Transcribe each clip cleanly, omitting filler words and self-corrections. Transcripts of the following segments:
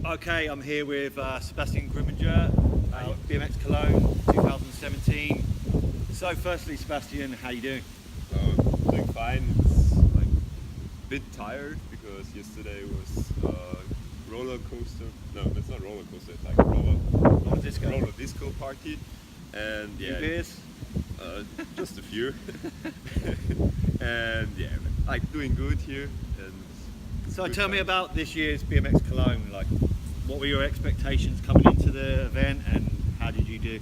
Okay, I'm here with Sebastian Grubinger, BMX Cologne 2017. So firstly, Sebastian, how you doing? Doing fine. It's like a bit tired because yesterday was roller coaster. No, that's not roller coaster. It's like a roller disco party, and Few yeah, beers? just a few. And yeah, like doing good here. And So good tell me times. about this year's BMX Cologne. Like, what were your expectations coming into the event, and how did you do?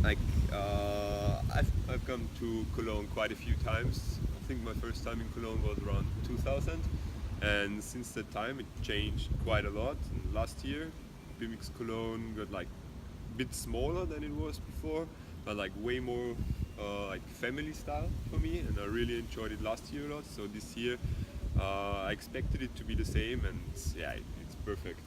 Like I've come to Cologne quite a few times. I think my first time in Cologne was around 2000, and since that time it changed quite a lot. And last year, BMX Cologne got like a bit smaller than it was before, but like way more like family style for me, and I really enjoyed it last year a lot. So this year, I expected it to be the same, and yeah, it's perfect.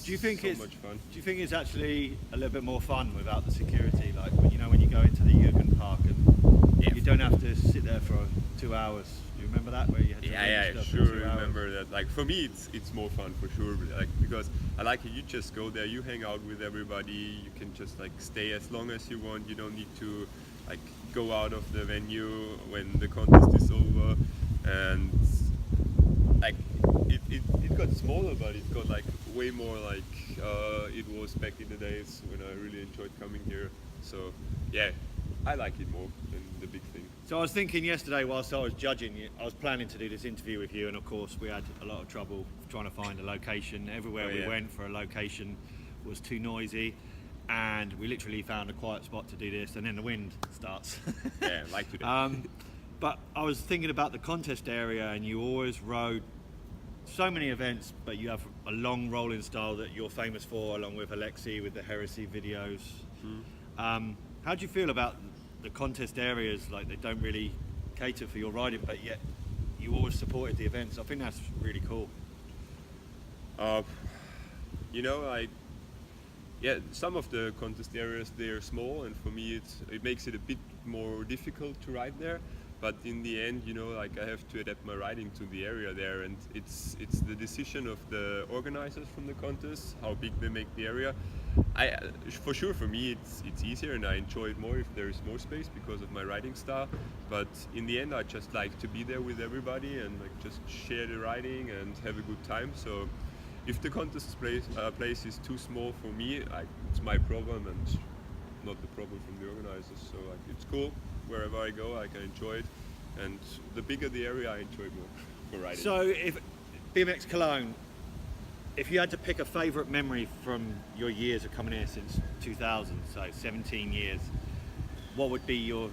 Do you think so it's much fun? Do you think it's actually a little bit more fun without the security? Like when you go into the Jürgen Park and you don't have to sit there for 2 hours. Do you remember that where you had to Yeah, register sure. for 2 hours? Remember that. Like for me, it's more fun for sure. Like because I like it. You just go there, you hang out with everybody. You can just like stay as long as you want. You don't need to like go out of the venue when the contest is over. And like it got smaller, but it got like way more like it was back in the days when I really enjoyed coming here. So yeah, I like it more than the big thing. So I was thinking yesterday whilst I was judging, I was planning to do this interview with you, and of course we had a lot of trouble trying to find a location. Everywhere we went for a location was too noisy, and we literally found a quiet spot to do this, and then the wind starts. Yeah, like today. But I was thinking about the contest area, and you always rode so many events, but you have a long rolling style that you're famous for, along with Alexi with the Heresy videos. How do you feel about the contest areas? Like, they don't really cater for your riding, but yet you always supported the events. I think that's really cool. You know, some of the contest areas, they're small, and for me it makes it a bit more difficult to ride there. But in the end, you know, like I have to adapt my riding to the area there, and it's the decision of the organizers from the contest how big they make the area. For sure, for me it's easier, and I enjoy it more if there is more space because of my riding style. But in the end, I just like to be there with everybody and like just share the riding and have a good time. So if the contest place is too small for me, it's my problem and not the problem from the organizers. So like it's cool. Wherever I go, I can enjoy it, and the bigger the area, I enjoy it more for riding. So if BMX Cologne, if you had to pick a favourite memory from your years of coming here since 2000, so 17 years, what would be your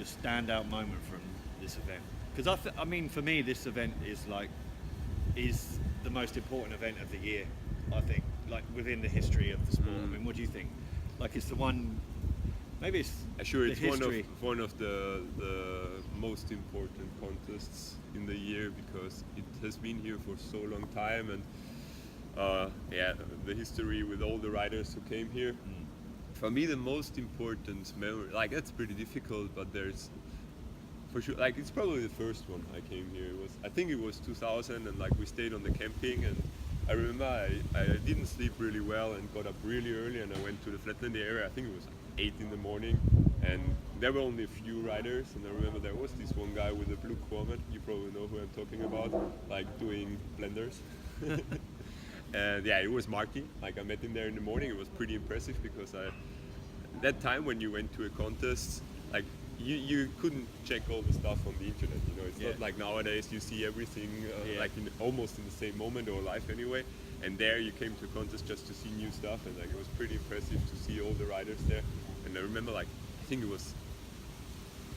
standout moment from this event? Because I mean, for me, this event is the most important event of the year. I think, like within the history of the sport. I mean, what do you think? Like, it's the one. Maybe it's sure. the It's history. one of the most important contests in the year because it has been here for so long time, and the history with all the riders who came here. For me, the most important memory, like that's pretty difficult, but there's for sure, like it's probably the first one I came here. I think it was 2000, and like we stayed on the camping, and I remember I didn't sleep really well and got up really early, and I went to the flatland area. I think it was like 8 in the morning, and there were only a few riders, and I remember there was this one guy with a blue Corvette. You probably know who I'm talking about, like doing blenders. And yeah, it was Marky. Like I met him there in the morning. It was pretty impressive because that time when you went to a contest, like you couldn't check all the stuff on the internet. You know, it's not like nowadays you see everything like almost in the same moment or live anyway. And there you came to a contest just to see new stuff, and like it was pretty impressive to see all the riders there. And I remember like I think it was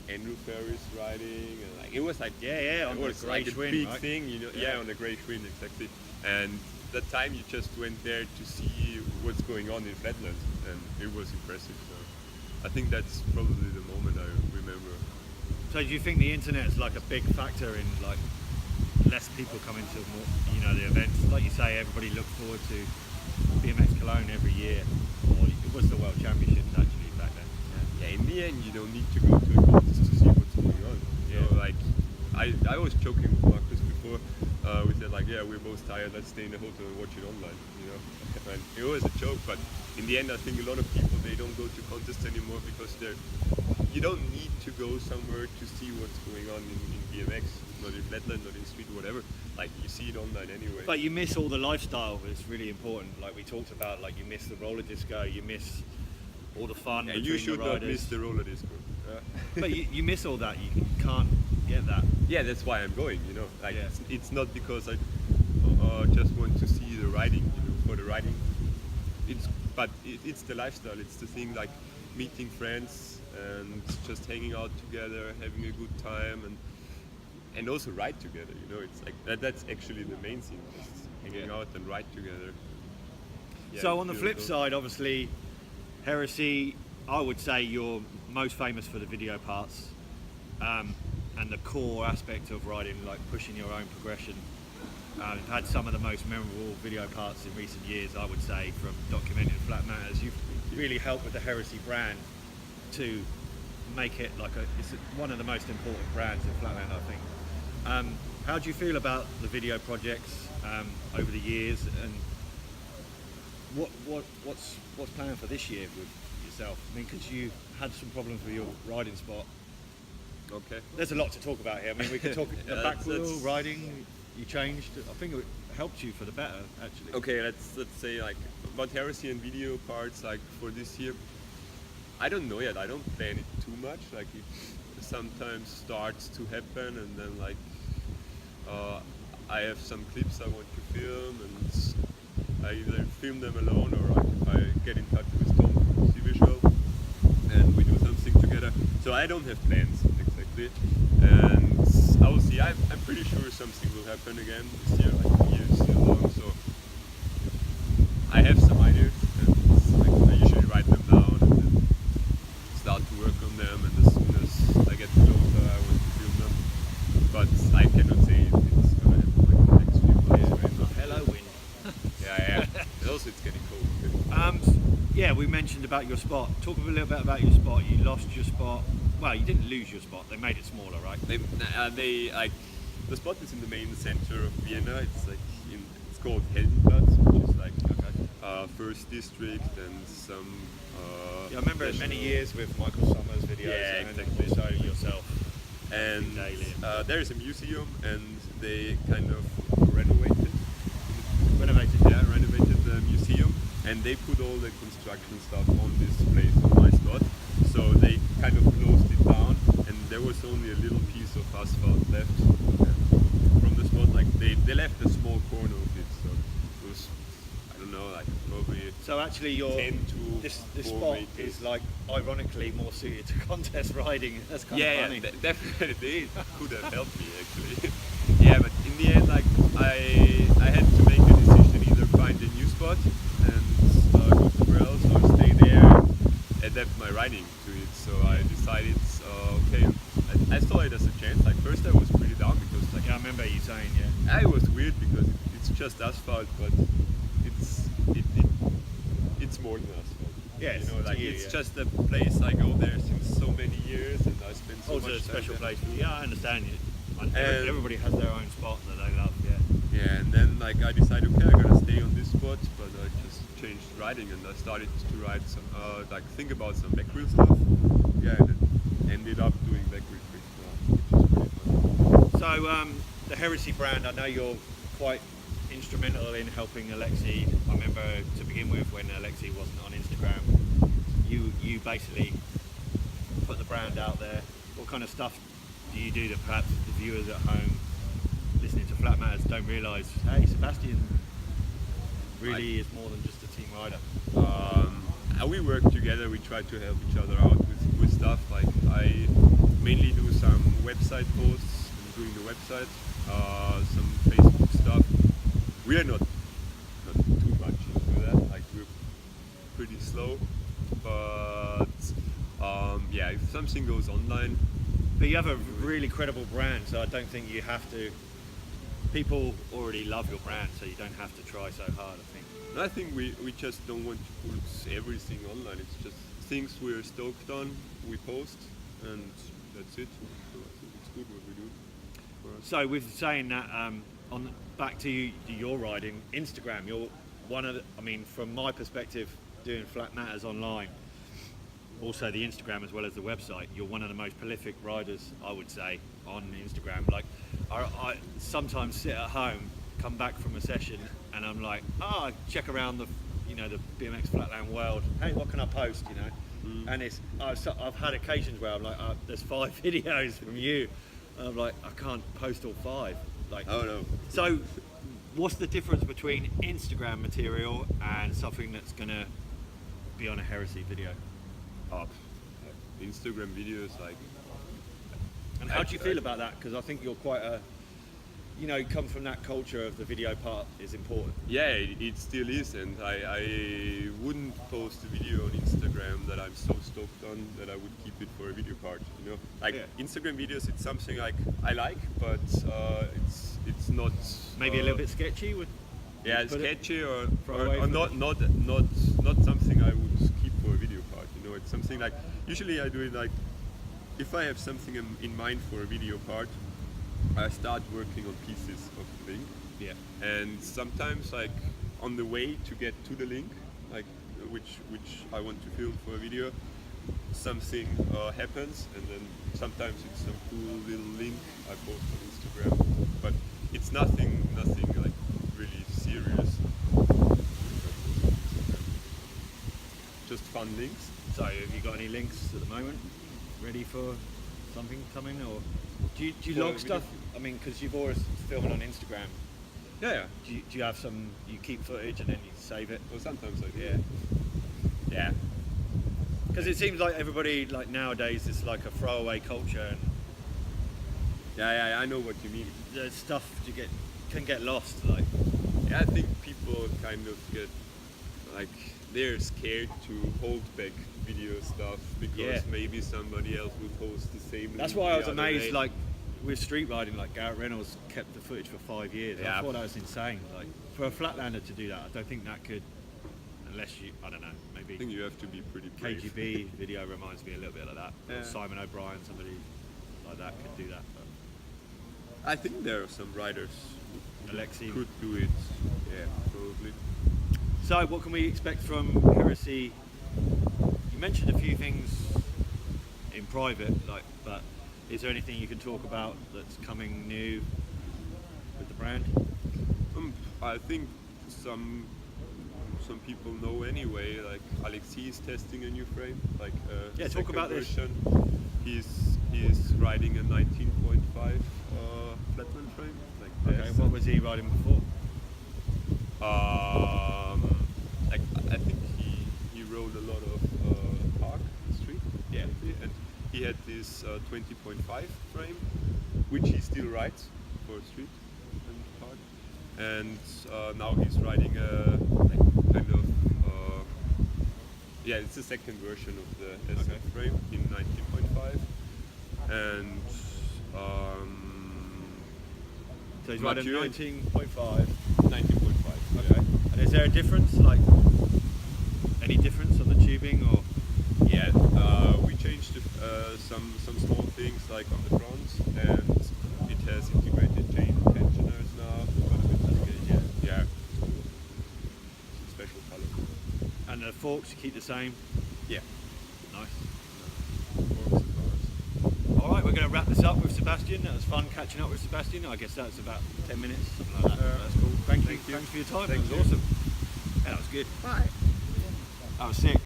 Andrew Ferris riding, and like it was like on it was the like Grey a Schwinn, big right? thing, you know. Yeah, on the Grey Schwinn, exactly. And that time you just went there to see what's going on in Flatland, and it was impressive. So I think that's probably the moment I remember. So do you think the internet is like a big factor in like less people coming to more, the events? Like you say, everybody looked forward to BMX Cologne every year, or it was the World Championships actually back then. Yeah, in the end, you don't need to go to a contest to see what's going on. You know, like I was joking with Marcus before. we said like, yeah, we're both tired, let's stay in the hotel and watch it online, you know. And it was a joke, but in the end I think a lot of people, they don't go to contests anymore because you don't need to go somewhere to see what's going on in BMX, not in flatland, not in street, whatever. Like you see it online anyway. But you miss all the lifestyle. It's really important. Like we talked about, like you miss the roller disco, you miss all the fun. And between you should the not riders. miss the roller disco. But you miss all that. You can't get that. Yeah, that's why I'm going, you know. Like Yeah. it's not because I just want to see the riding, you know, for the riding. It's the lifestyle. It's the thing, like meeting friends and just hanging out together, having a good time, and also ride together. You know, it's like that's actually the main thing, just hanging out and ride together. Yeah, So you on the feel flip those- side, obviously, Heresy, I would say you're most famous for the video parts and the core aspect of riding, like pushing your own progression. You've had some of the most memorable video parts in recent years, I would say, from documenting Flat Matters. You've really helped with the Heresy brand to make it like it's one of the most important brands in Flatland, I think. How do you feel about the video projects over the years, and what's planned for this year with yourself? I mean, because you had some problems with your riding spot. Okay. There's a lot to talk about here. I mean, we could talk the Yeah, back wheel that's- riding. You changed. I think it helped you for the better, actually. Okay, let's say like about Heresy and video parts, like for this year. I don't know yet. I don't plan it too much. Like it sometimes starts to happen, and then like I have some clips I want to film, and I either film them alone or I get in touch with Tom from C Visual, and we do something together. So I don't have plans exactly, and I will see. I'm pretty sure something will happen again this year. Like the year is still long, so I have some ideas, and like, I usually write them down and then start to work on them. And as soon as I get closer, I want to film them. But I cannot say if it's gonna happen like the next few months or anything. Hello, wind. Yeah. And also, it's getting cold. Yeah, we mentioned about your spot. Talk a little bit about your spot. You lost your spot. Well, you didn't lose your spot. They made it smaller, right? They like the spot is in the main center of Vienna. It's like it's called Heldenplatz, which is like first district and some. Yeah, I remember it many years with Michael Summers videos Yeah, and exactly. also yourself. And Daily. there is a museum, and they kind of renovated the museum, and they put all the construction stuff on this place, on my spot. So they kind of closed it down, and there was only a little piece of asphalt left from the spot. Like they left a small corner of it, so it was, I don't know, like probably So actually, your 10 to this 4 spot meters. is like ironically more suited to contest riding. That's kind Yeah, of funny. definitely it could have helped me actually. Yeah, but in the end, like I had to make a decision: either find a new spot and go somewhere else, or stay there, adapt my riding to it. So I decided, okay, I saw it as a chance. Like first, I was pretty down because like Yeah, I remember you saying, yeah. it was weird because it's just asphalt, but it's more than asphalt. Yeah, you it's know, to like you, it's yeah. just a place I go there since so many years, and I spend so Also much a time special there. place. Yeah, I understand you. And- Everybody has their own spot that they love. Yeah. Yeah, and then like I decided, okay, I gotta stay on this spot, but I just changed riding and I started to ride some, like think about some back wheel stuff. Yeah, and then ended up doing back wheel tricks now, which is pretty fun. So the Heresy brand, I know you're quite instrumental in helping Alexi. I remember to begin with when Alexi wasn't on Instagram, you basically put the brand out there. What kind of stuff do you do that perhaps the viewers at home listening to Flat Matters don't realise? Hey, Sebastian really is more than just a team rider. We work together, we try to help each other out with stuff. Like I mainly do some website posts and doing the website, some Facebook stuff. We are not too much into that, like we're pretty slow, but yeah, if something goes online, But you have a really credible brand, so I don't think you have to. People already love your brand, so you don't have to try so hard, I think. I think we just don't want to put everything online. It's just things we're stoked on, we post, and that's it. So I think it's good what we do for us. So with saying that, on back to your riding, Instagram. You're one of the, I mean, from my perspective, doing Flat Matters online, also the Instagram as well as the website, you're one of the most prolific riders, I would say, on Instagram. Like, I sometimes sit at home, come back from a session, and I'm like, I check around the BMX Flatland world. Hey, what can I post? And I've had occasions where I'm like, there's 5 videos from you, and I'm like, I can't post all 5. Like, Oh no. so, what's the difference between Instagram material and something that's gonna be on a Heresy video? Instagram videos, like. And how do you feel about that? Because I think you're quite a, you come from that culture of the video part is important. Yeah, it still is, and I wouldn't post a video on Instagram that I'm so stoked on that I would keep it for a video part. Like Instagram videos, it's something like I like, but it's not. Maybe a little bit sketchy. Yeah, sketchy or not not something I would keep for a video part. It's something like usually I do it like if I have something in mind for a video part, I start working on pieces of the link. Yeah. And sometimes like on the way to get to the link, like which I want to film for a video, something happens, and then sometimes it's some cool little link I post on Instagram, but it's nothing like really serious. Just fun links. So have you got any links at the moment ready for something coming, or do you log stuff? I mean, because you've always filming on Instagram. Yeah. Do you have some, you keep footage and then you save it? Well, sometimes I do. Yeah. Because it seems like everybody, like nowadays, it's like a throwaway culture, and Yeah, I know what you mean. the stuff can get lost. Like, Yeah, I think people kind of get like they're scared to hold back video stuff because maybe somebody else will post the same. that's link why I was the other amazed. day. Like with street riding, like Garrett Reynolds kept the footage for 5 years. Yeah. I thought that was insane. Like for a flatlander to do that, I don't think that could, unless you, I don't know, maybe. I think you have to be pretty brave. KGB video reminds me a little bit like that. Or Yeah. Simon O'Brien, somebody like that could do that. But I think there are some riders who Alexei. could do it. Yeah, probably. So, what can we expect from Heresy? You mentioned a few things in private, but is there anything you can talk about that's coming new with the brand? I think some people know anyway. Like Alexei is testing a new frame, like a Talk second about this. version. He's riding a 19.5 flatland frame. Like Okay, this. what was he riding before? Like I think he rode a lot of park street. Yeah. And he had this 20.5 frame, which he still rides for street and park. And now he's riding a like kind of it's the second version of the SF frame in 19.5, and So he's riding Mathieu- 19.5. 19.5. Okay. And is there a difference, like any difference on the tubing, or? Yeah, we changed some small things like on the front, and it has integrated chain tensioners now. Yeah. It's a special color. And the forks you keep the same? Yeah. Nice. Forks and bars. All right, we're going to wrap this up with Sebastian. That was fun catching up with Sebastian. I guess that's about 10 minutes, something like that. That's cool. Thank you. Thanks for your time. Thank that you. was awesome. Yeah, that was good. Bye. That was sick.